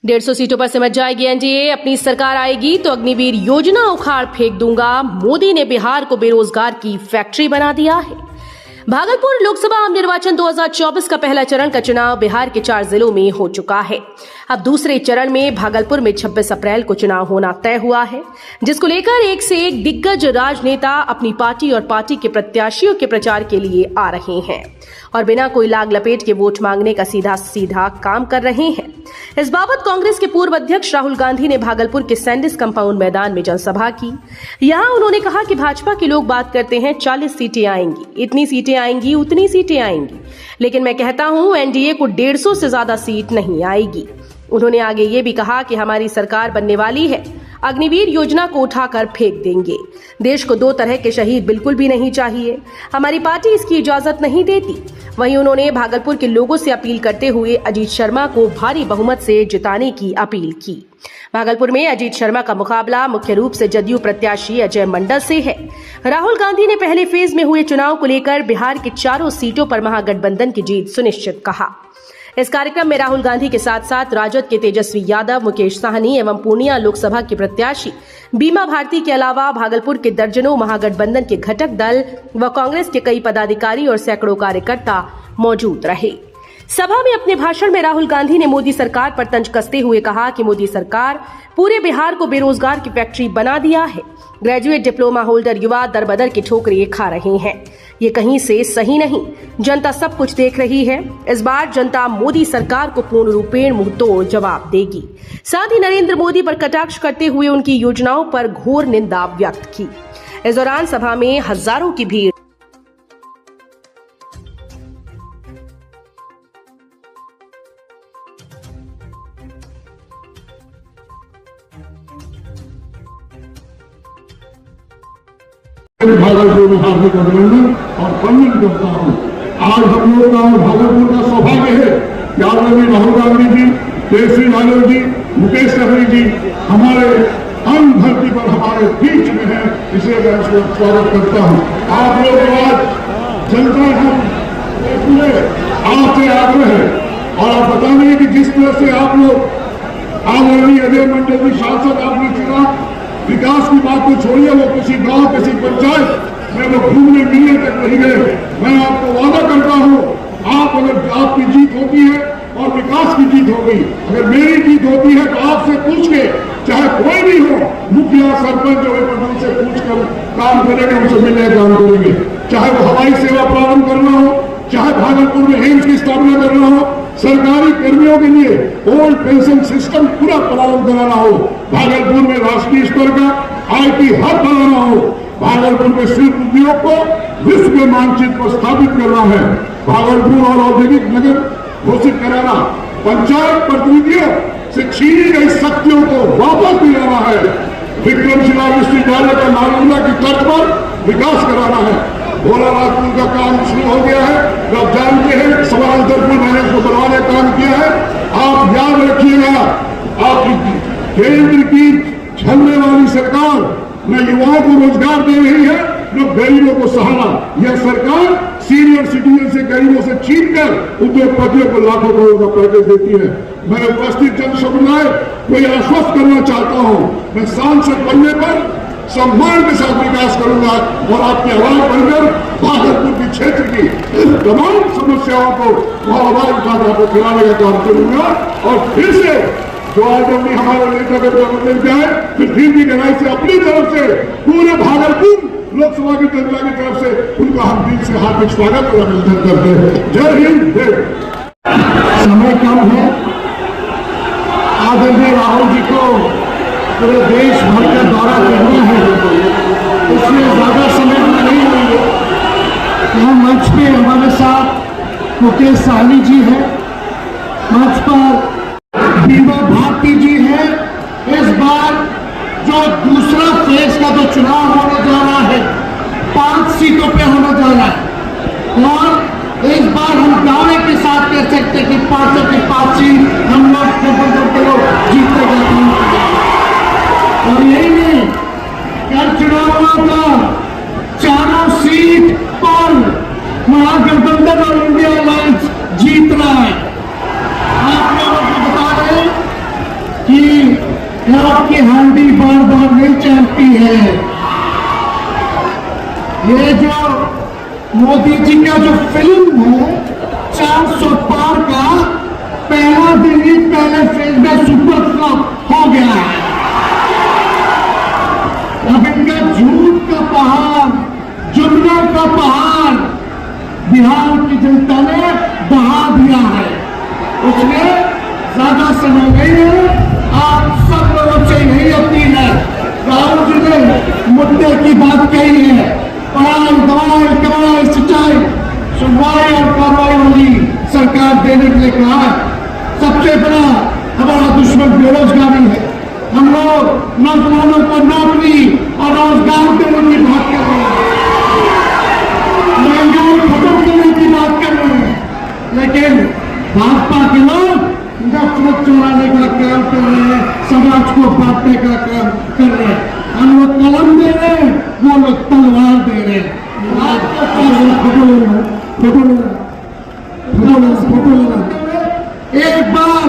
150 सीटों पर सिमट जाएगी एनडीए। अपनी सरकार आएगी तो अग्निवीर योजना उखाड़ फेंक दूंगा। मोदी ने बिहार को बेरोजगार की फैक्ट्री बना दिया है। भागलपुर लोकसभा आम निर्वाचन 2024 का पहला चरण का चुनाव बिहार के 4 जिलों में हो चुका है। अब दूसरे चरण में भागलपुर में 26 अप्रैल को चुनाव होना तय हुआ है, जिसको लेकर एक से एक दिग्गज राजनेता अपनी पार्टी और पार्टी के प्रत्याशियों के प्रचार के लिए आ रहे हैं और बिना कोई लाग लपेट के वोट मांगने का सीधा सीधा काम कर रहे हैं। इस बाबत कांग्रेस के पूर्व अध्यक्ष राहुल गांधी ने भागलपुर के सैंडिस कंपाउंड मैदान में जनसभा की। यहां उन्होंने कहा कि भाजपा के लोग बात करते हैं 40 सीटें आएंगी, इतनी सीटें आएंगी, उतनी सीटें आएंगी, लेकिन मैं कहता हूं एनडीए को 150 से ज्यादा सीट नहीं आएगी। उन्होंने आगे ये भी कहा कि हमारी सरकार बनने वाली है, अग्निवीर योजना को उठाकर फेंक देंगे। देश को 2 तरह के शहीद बिल्कुल भी नहीं चाहिए, हमारी पार्टी इसकी इजाजत नहीं देती। वहीं उन्होंने भागलपुर के लोगों से अपील करते हुए अजीत शर्मा को भारी बहुमत से जिताने की अपील की। भागलपुर में अजीत शर्मा का मुकाबला मुख्य रूप से जदयू प्रत्याशी अजय मंडल से है। राहुल गांधी ने पहले फेज में हुए चुनाव को लेकर बिहार की 4 सीटों पर महागठबंधन की जीत सुनिश्चित कहा। इस कार्यक्रम में राहुल गांधी के साथ साथ राजद के तेजस्वी यादव, मुकेश साहनी एवं पूर्णिया लोकसभा की प्रत्याशी बीमा भारती के अलावा भागलपुर के दर्जनों महागठबंधन के घटक दल व कांग्रेस के कई पदाधिकारी और सैकड़ों कार्यकर्ता मौजूद रहे। सभा में अपने भाषण में राहुल गांधी ने मोदी सरकार पर तंज कसते हुए कहा कि मोदी सरकार पूरे बिहार को बेरोजगार की फैक्ट्री बना दिया है। ग्रेजुएट डिप्लोमा होल्डर युवा दरबदर की ठोकरें खा रहे हैं। ये कहीं से सही नहीं। जनता सब कुछ देख रही है। इस बार जनता मोदी सरकार को पूर्ण रूपेण मुंहतोड़ जवाब देगी। साथ ही नरेंद्र मोदी पर कटाक्ष करते हुए उनकी योजनाओं पर घोर निंदा व्यक्त की। इस दौरान सभा में हजारों की भीड़ भागलपुर में हार्दिक अभिनंदन और वंदन करता हूँ। आज हम लोग का भागलपुर का सौभाग्य है कि आदरणीय राहुल गांधी जी, तेजस्वी यादव जी, मुकेश सहनी जी हमारे अन्न धरती पर हमारे बीच में है, इसलिए मैं उसका स्वागत करता हूँ। आप लोग आज जनता हम पूरे आपसे आग्रह है और आप बताएंगे कि जिस तरह से आप लोग आदरणीय अजय मंडल जी सांसद आपने चुना, विकास की बात तो छोड़िए, वो किसी गांव किसी पंचायत में वो घूमने मिलने तक नहीं गए। मैं आपको वादा करता हूं, आप अगर आपकी जीत होती है और विकास की जीत होगी, अगर मेरी जीत होती है तो आपसे पूछ के, चाहे कोई भी हो, मुखिया सरपंच जो है उनसे पूछ कर काम करेंगे, उनसे मिलने का काम करेंगे। चाहे वो हवाई सेवा प्रारंभ करना हो, चाहे भागलपुर में एम्स की स्थापना करना हो, सरकारी कर्मियों के लिए ओल्ड पेंशन सिस्टम पूरा प्रारंभ कराना हो, भागलपुर में राष्ट्रीय स्तर का आईटी हब बनाना हो, भागलपुर में शिल्प उद्योग को विश्व के मानचित्र पर स्थापित करना है, भागलपुर और औद्योगिक नगर घोषित कराना, पंचायत प्रतिनिधियों से छीनी गई शक्तियों को वापस दिलाना है, विक्रमशिला विश्वविद्यालय का नालंदा की तट पर विकास कराना है, भोलानाथपुर का काम शुरू हो गया है, आप जानते हैं समांतरपुर मैंने उसको बनवाने का काम किया है। आप याद रखिएगा, आप केंद्र की छलने वाली सरकार न युवाओं को रोजगार दे रही है, न गरीबों को सहारा। यह सरकार सीनियर सिटीजन से गरीबों से छीन कर उद्योगपतियों को लाखों करोड़ का पैकेज देती है। मैं उपस्थित जन समुदाय को यह आश्वस्त करना चाहता हूं, मैं सांसद बनने पर सम्मान के साथ विकास करूंगा और आपकी आवाज बनकर भागलपुर की क्षेत्र की तमाम समस्याओं को आवाज उठाकर आपको खिलाने का काम करूंगा। और फिर से जो आदमी हमारे नेता के मिल जाए, फिर की गहराई से अपनी तरफ से पूरे भागलपुर लोकसभा की जनता की तरफ से उनका हम दिल से हार्दिक स्वागत और अभिनंदन करते हैं। जय हिंद। समय कम है, आदरणीय राहुल जी को पूरे देश भर का दौरा करना है, इसलिए ज्यादा समय नहीं लेंगे। यहाँ मंच पे हमारे साथ मुकेश साहनी जी है, मंच पर बीमा भारती जी है। इस बार जो दूसरा फेज का जो चुनाव होने जा रहा है, 5 सीटों पे होने जा रहा है और इस बार हम दावे के साथ कह सकते कि 5 की 5 सीट हम लोग जीतते जाते हैं। और यही नहीं, कर चुनावों का 4 सीट पर महागठबंधन और इंडिया अलायंस जीत रहा है। आप लोगों को बता दें आपकी हांडी बार बार नहीं चलती है। ये जो मोदी जी का जो फिल्म है 400 पार का, पहला दिन ही पहले फेज में सुपर फ्लॉप हो गया है। अब इनका झूठ का पहाड़, जुमलों का पहाड़ बिहार की जनता ने बहा दिया है। उसमें ज्यादा समय नहीं है। आप सब लोगों से यही अपील है, राहुल जी ने मुद्दे की बात कही है, पढ़ाई, दवाई, कमाई, सिंचाई, सुनवाई और कार्रवाई वाली सरकार देने के लिए कहा है। सबसे बड़ा हमारा दुश्मन बेरोजगारी है। हम लोग नौजवानों को नौकरी और रोजगार देने की बात कर रहे हैं, महंगाई खत्म करने की बात कर रहे हैं, लेकिन भाजपा के लोग नफरत चुराने का काम कर रहे हैं, समाज को बांटने का काम कर रहे हैं। हम लोग कलम दे रहे हैं, वो लोग तलवार दे रहे हैं। एक बार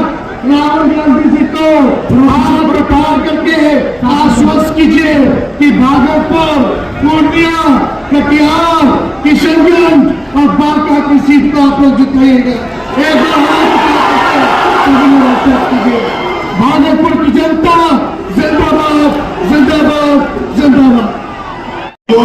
राहुल गांधी जी को हाथ प्रकार करके आश्वस्त कीजिए कि भागलपुर, पूर्णिया, कटिहार, किशनगंज और बांका की सीट को आप लोग जिताइएगा। एक बार भागलपुर की जनता जिंदाबाद, जिंदाबाद, जिंदाबाद। तो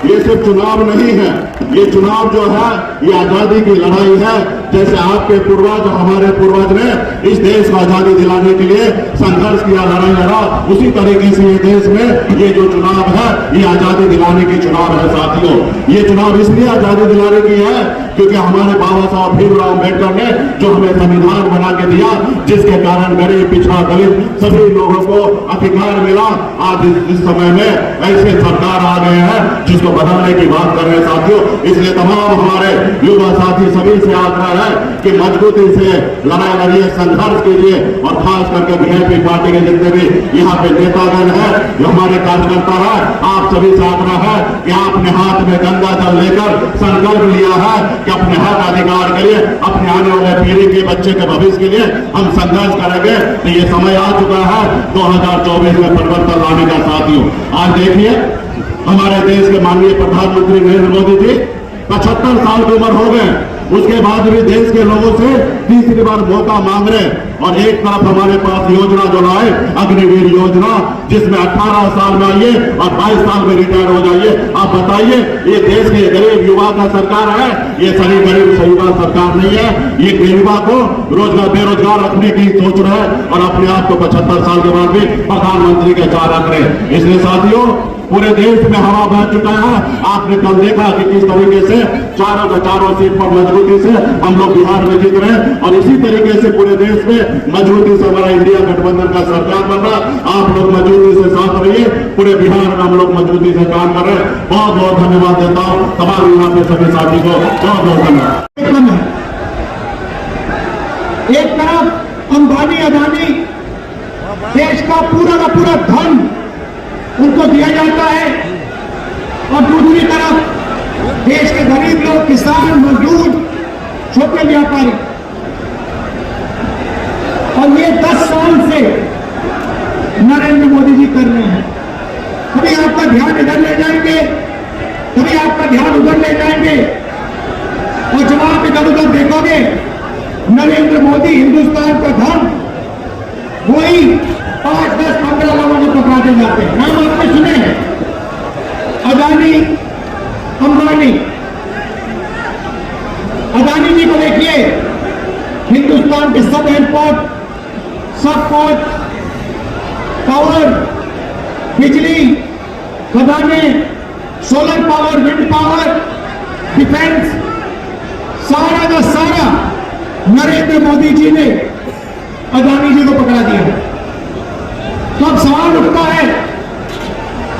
ये सिर्फ चुनाव नहीं है, ये चुनाव जो है ये आजादी की लड़ाई है। जैसे आपके पूर्वज और हमारे पूर्वज ने इस देश को आजादी दिलाने के लिए संघर्ष किया, लड़ाई लड़ा, उसी तरीके से ये देश में ये जो चुनाव है ये आजादी दिलाने की चुनाव है। साथियों, ये चुनाव इसलिए आजादी दिलाने की है क्योंकि हमारे बाबा साहब भीमराव अम्बेडकर ने जो हमें संविधान बना के दिया, जिसके कारण गरीब, पिछड़ा, दलित सभी लोगों को अधिकार मिला। आज इस समय में ऐसे सरकार आ गए हैं जिसको बदलने की बात कर रहे हैं। साथियों, इसलिए तमाम हमारे युवा साथी सभी से आग्रह है कि मजबूती से लड़ाई लड़िए, संघर्ष कीजिए और खास करके बीजेपी पार्टी के जितने भी यहाँ पे नेतागण है, जो हमारे कार्यकर्ता है, आप सभी से आग्रह है कि आपने हाथ में गंगा जल लेकर संकल्प लिया है कि अपने हक अधिकार के लिए, अपने आने वाले पीढ़ी के बच्चे के भविष्य के लिए हम संघर्ष करेंगे। तो ये समय आ चुका है 2024 में परिवर्तन लाने का। साथियों, आज देखिए हमारे देश के माननीय प्रधानमंत्री नरेंद्र मोदी जी 75 साल की उम्र हो गए, उसके बाद भी देश के लोगों से तीसरी बार मौका मांग रहे। और एक तरफ हमारे पास योजना जो लाए अग्निवीर योजना, जिसमें 18 साल में आइए और 22 साल में रिटायर हो जाइए। आप बताइए, ये देश के गरीब युवा का सरकार है, ये सही गरीब युवा सरकार नहीं है। ये युवा को रोजगार, बेरोजगार रखने की सोच रहे हैं और अपने आप को 75 साल के बाद भी प्रधानमंत्री के चार रख रहे। इसलिए साथियों, पूरे देश में हवा बह चुका है। आपने कल देखा कि किस तरीके से चारों के चारों सीट पर मजबूती से हम लोग बिहार में जीत रहे हैं और इसी तरीके से पूरे देश में मजबूती से हमारा इंडिया गठबंधन का सरकार बन रहा। आप लोग मजबूती से साथ रहिए, पूरे बिहार में हम लोग मजबूती से काम कर रहे हैं। बहुत बहुत धन्यवाद देता हूँ तमाम यहाँ पे सभी साथी को, बहुत बहुत धन्यवाद। एक तरफ अंबानी, अदानी, देश का पूरा धन उनको दिया जाता है और दूसरी तरफ देश के गरीब लोग, किसान, मजदूर, छोटे व्यापारी, और ये 10 साल से नरेंद्र मोदी जी कर रहे हैं। कभी आपका ध्यान इधर ले जाएंगे, कभी आपका ध्यान उधर ले जाएंगे, और जब आप इधर उधर देखोगे नरेंद्र मोदी हिंदुस्तान का धन वही 5, 10, 15 लोगों को पकड़ाते जाते हैं। नाम आपने सुने हैं, अदानी, अंबानी। अदानी जी को देखिए, हिंदुस्तान के सब एयरपोर्ट, सब पोर्ट, पावर, बिजली, खदाने, solar power, wind power, defence, सारा का सारा नरेंद्र मोदी जी ने अदानी जी को पकड़ा दिया। तो अब सवाल उठता है,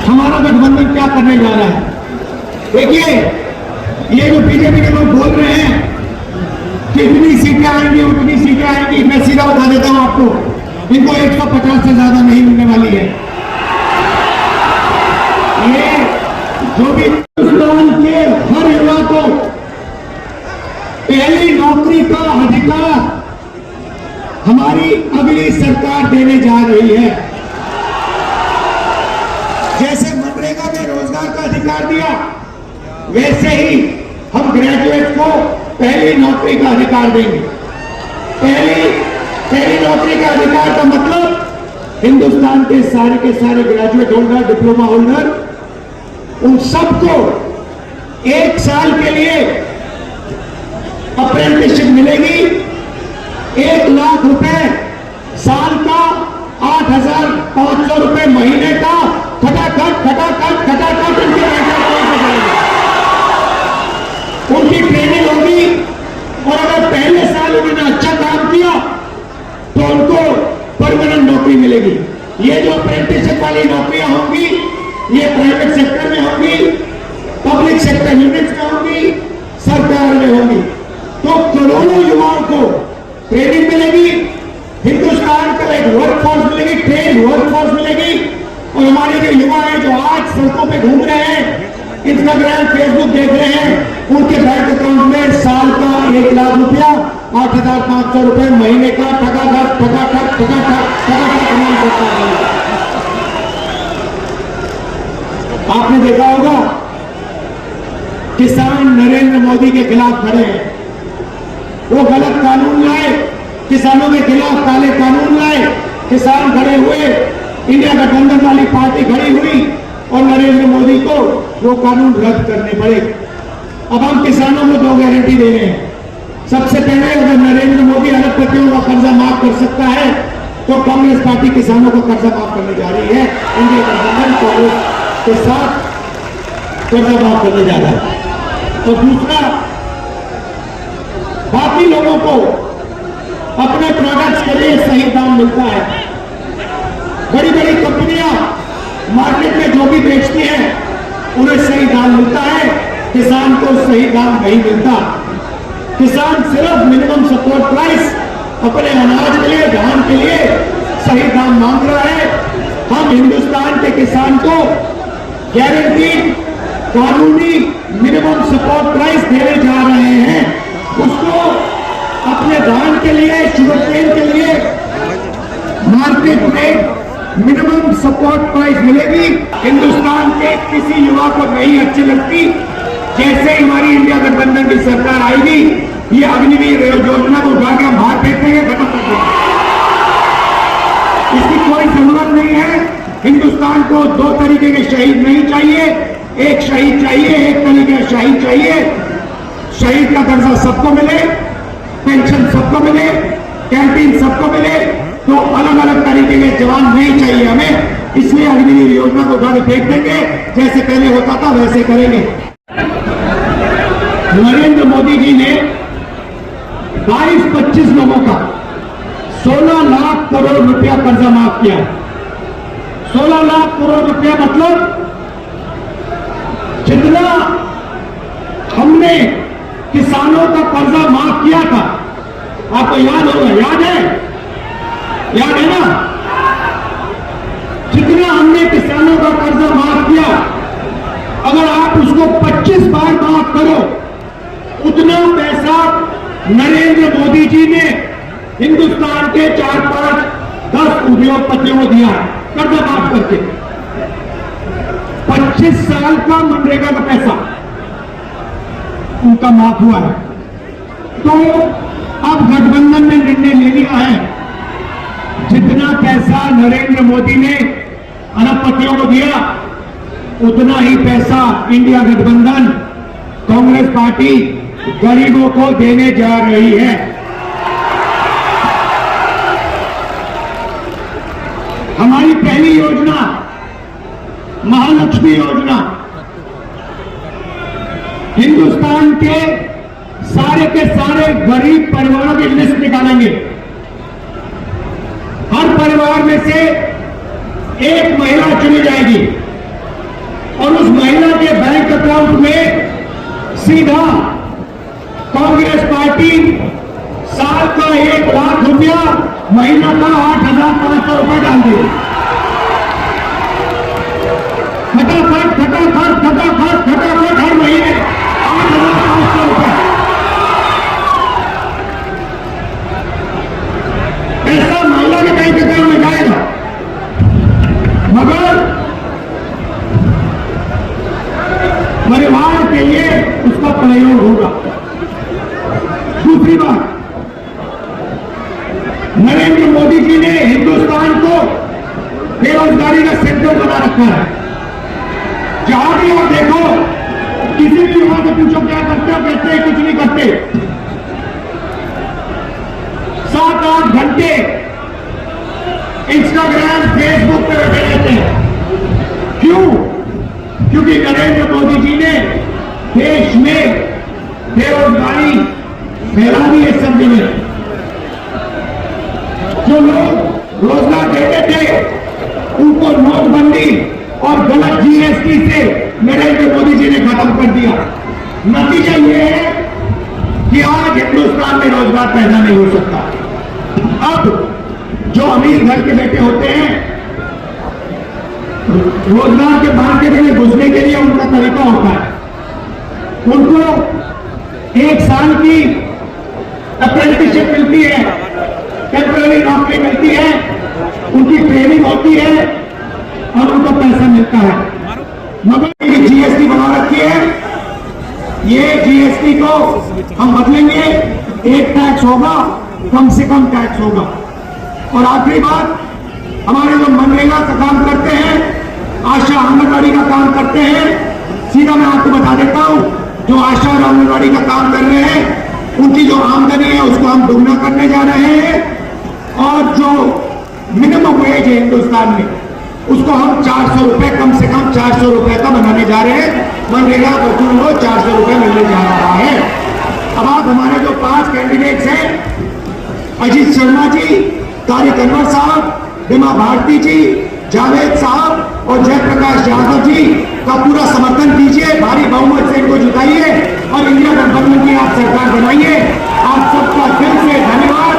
हमारा गठबंधन क्या करने जा रहा है? देखिए, ये जो बीजेपी के लोग बोल रहे हैं कि इतनी सीटें आएंगी, उतनी सीटें आएंगी, मैं सीधा बता देता हूं आपको, इनको 150 से ज्यादा नहीं मिलने वाली है। ये जो भी हिंदुस्तान के हर युवा को पहली नौकरी का अधिकार हमारी अगली सरकार देने जा रही है। पहली नौकरी का अधिकार देंगे। पहली नौकरी का अधिकार का मतलब हिंदुस्तान के सारे ग्रेजुएट होल्डर, डिप्लोमा होल्डर, उन सबको 1 साल के लिए अप्रेंटिसशिप मिलेगी। 1 लाख रुपए साल का, 8,500 रुपए महीने का, खटाखट उनकी ट्रेनिंग होगी। और अगर पहले साल उन्होंने अच्छा काम किया तो उनको परमानेंट नौकरी मिलेगी। ये जो अप्रेंटिसशिप वाली नौकरियां होंगी ये प्राइवेट सेक्टर में होंगी, पब्लिक सेक्टर यूनिट्स में होंगी, सरकार में होंगी। तो करोड़ों युवाओं को ट्रेनिंग मिलेगी, हिंदुस्तान का एक वर्कफोर्स मिलेगी, ट्रेन वर्कफोर्स मिलेगी। और हमारे जो युवा हैं जो आज सड़कों पे घूम रहे हैं, इंस्टाग्राम फेसबुक देख रहे हैं, उनके बैंक अकाउंट में साल का 1 लाख रुपया, 8,500 रुपए महीने का ठकाठक कमाल करता है। आपने देखा होगा किसान नरेंद्र मोदी के खिलाफ खड़े हैं। वो गलत कानून लाए, किसानों के खिलाफ काले कानून लाए, किसान खड़े हुए, इंडिया गठबंधन वाली पार्टी खड़ी हुई और नरेंद्र मोदी को वो कानून रद्द करने पड़े। अब हम किसानों को 2 गारंटी दे रहे हैं। सबसे पहले अगर नरेंद्र मोदी अरबपतियों का कर्जा माफ कर सकता है तो कांग्रेस पार्टी किसानों का कर्जा माफ करने जा रही है। इंडिया गठबंधन कांग्रेस के साथ कर्जा माफ करने जा रहा है। और दूसरा, बाकी लोगों को अपने प्रोडक्ट्स के लिए सही दाम मिलता है। बड़ी बड़ी कंपनियां मार्केट में जो भी बेचती हैं उन्हें सही दाम मिलता है, किसान को सही दाम नहीं मिलता। किसान सिर्फ मिनिमम सपोर्ट प्राइस अपने अनाज के लिए, धान के लिए सही दाम मांग रहा है। हम हिंदुस्तान के किसान को गारंटीड कानूनी मिनिमम सपोर्ट प्राइस देने जा रहे हैं। उसको अपने धान के लिए, शुगर केन के लिए मार्केट में मिनिमम सपोर्ट प्राइस मिलेगी। हिंदुस्तान के किसी युवा को नहीं अच्छी लगती। जैसे हमारी इंडिया गठबंधन की सरकार आएगी, ये अग्निवीर योजना को उठा के हम बाहर फेंक देंगे, खत्म कर देंगे। इसकी कोई जरूरत नहीं है। हिंदुस्तान को 2 तरीके के शहीद नहीं चाहिए। एक शहीद चाहिए, एक तरीके का शहीद चाहिए। शहीद का दर्जा सबको मिले, पेंशन सबको मिले, कैंटीन सबको मिले। तो अलग अलग तरीके के जवान नहीं चाहिए हमें। इसलिए अग्निवीर योजना को उठा के फेंक देंगे। जैसे पहले होता था वैसे करेंगे। नरेंद्र मोदी जी ने 22-25 लोगों का 16 लाख करोड़ रुपया कर्जा माफ किया। 16 लाख करोड़ रुपया मतलब जितना हमने किसानों का कर्जा माफ किया था, आपको याद होगा, याद है ना? जितना हमने किसानों का कर्जा माफ किया, अगर आप उसको 25 बार माफ करो, उतना पैसा नरेंद्र मोदी जी ने हिंदुस्तान के 4-5-10 उद्योगपतियों को दिया कर्जा माफ करके। 25 साल का मनरेगा का पैसा उनका माफ हुआ है। तो अब गठबंधन ने निर्णय ले लिया है, जितना पैसा नरेंद्र मोदी ने अरबपतियों को दिया, उतना ही पैसा इंडिया गठबंधन कांग्रेस पार्टी गरीबों को देने जा रही है। हमारी पहली योजना महालक्ष्मी योजना, हिंदुस्तान के सारे गरीब परिवारों की लिस्ट निकालेंगे। हर परिवार में से एक महिला चुनी जाएगी और उस महिला के बैंक अकाउंट में सीधा कांग्रेस पार्टी साल का 1 लाख रुपया, महीना का 8,500 रुपया डाल देगी। फटाफट हर महीने 8,500 रुपया पैसा महिला के बैंक अकाउंट में जाएगा। मगर परिवार के लिए उसका प्रयोग होगा। रखा है। जहां भी आप देखो, किसी भी युवा से पूछो क्या करते हो, कहते हैं कुछ नहीं करते। 7-8 घंटे इंस्टाग्राम फेसबुक पे बैठे रहते हैं। क्यों? क्योंकि नरेंद्र मोदी जी ने देश में बेरोजगारी फैला दी है सब जगह। जो लोग रोजगार देते थे उनको नोटबंदी और गलत जीएसटी से नरेंद्र मोदी जी ने खत्म कर दिया। नतीजा ये है कि आज हिंदुस्तान में रोजगार पैदा नहीं हो सकता। अब जो अमीर घर के बेटे होते हैं, रोजगार के मार्केट में घुसने के लिए उनका तरीका होता है, उनको 1 साल की अप्रेंटिसशिप मिलती है, टेम्पररी नौकरी मिलती है, उनकी ट्रेनिंग होती है और उनको पैसा मिलता है। मगर ये जीएसटी बना रखी है, ये जीएसटी को हम बदलेंगे, एक टैक्स होगा, कम से कम टैक्स होगा। और आखिरी बात, हमारे जो मनरेगा का काम करते हैं, आशा आंगनबाड़ी का काम करते हैं, सीधा मैं आपको बता देता हूं, जो आशा और आंगनबाड़ी का काम कर रहे हैं उनकी जो आमदनी है उसको हम दुगना करने जा रहे हैं, और जो मिनिमम वेज है हिंदुस्तान में उसको हम 400 रुपए, कम से कम 400 रुपए का बनाने जा रहे हैं। मनरेगा मजदूरों को 400 रुपए मिलने जा रहा है। अब आप हमारे जो 5 कैंडिडेट्स हैं, अजीत शर्मा जी, तारिक अनवर साहब, बीमा भारती जी, जावेद साहब और जयप्रकाश यादव जी का पूरा समर्थन कीजिए, भारी बहुमत से इनको जिताइए और इंडिया गठबंधन की आप सरकार बनाइए। आप सबका दिल से धन्यवाद,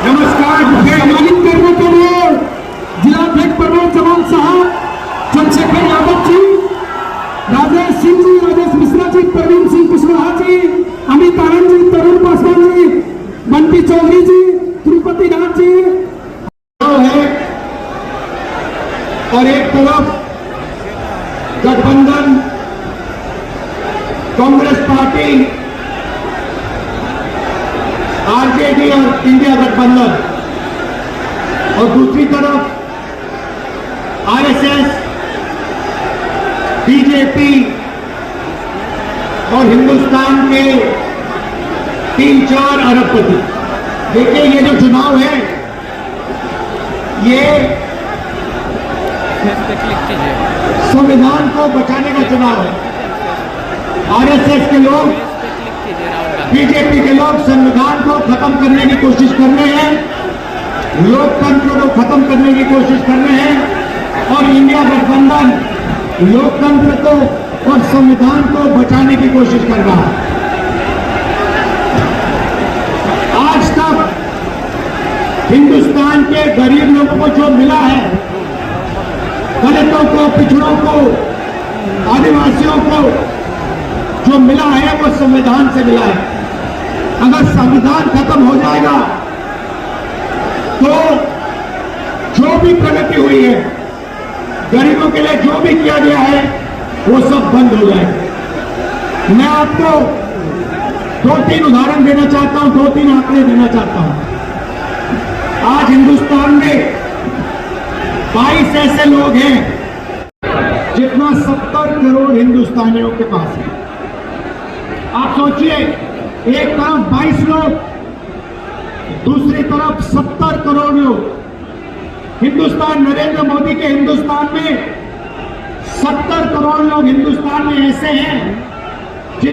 नमस्कार। मुझे सम्मानित करने के लिए जिलाध्यक्ष परवेज जमान साहब, चंद्रशेखर यादव जी, राजेश सिंह जी, राजेश मिश्रा जी, प्रवीण सिंह कुशवाहा जी, अमित आनंद जी, तरुण पासवान जी, बंटी चौधरी जी, तिरुपति नाथ जी है, और एक तरफ गठबंधन कांग्रेस पार्टी, आरजेडी और इंडिया गठबंधन, और दूसरी तरफ आरएसएस, बीजेपी और हिंदुस्तान के 3-4 अरबपति। देखिए, ये जो चुनाव है ये संविधान को बचाने का चुनाव है। आरएसएस के लोग, बीजेपी के लोग संविधान को खत्म करने की कोशिश कर रहे हैं, लोकतंत्र को खत्म करने की कोशिश कर रहे हैं, और इंडिया गठबंधन लोकतंत्र को और संविधान को बचाने की कोशिश कर रहा है। आज तक हिंदुस्तान के गरीब लोगों को जो मिला है, दलितों को, पिछड़ों को, आदिवासियों को जो मिला है वो संविधान से मिला है। अगर संविधान खत्म हो जाएगा तो जो भी प्रगति हुई है, गरीबों के लिए जो भी किया गया है, वो सब बंद हो जाएगा। मैं आपको 2-3 उदाहरण देना चाहता हूं, 2-3 आंकड़े देना चाहता हूं। आज हिंदुस्तान में 22 ऐसे लोग हैं जितना 70 करोड़ हिंदुस्तानियों के पास है। आप सोचिए, एक तरफ 22 लोग, दूसरी तरफ 70 करोड़ लोग। हिंदुस्तान, नरेंद्र मोदी के हिंदुस्तान में 70 करोड़ लोग हिंदुस्तान में ऐसे हैं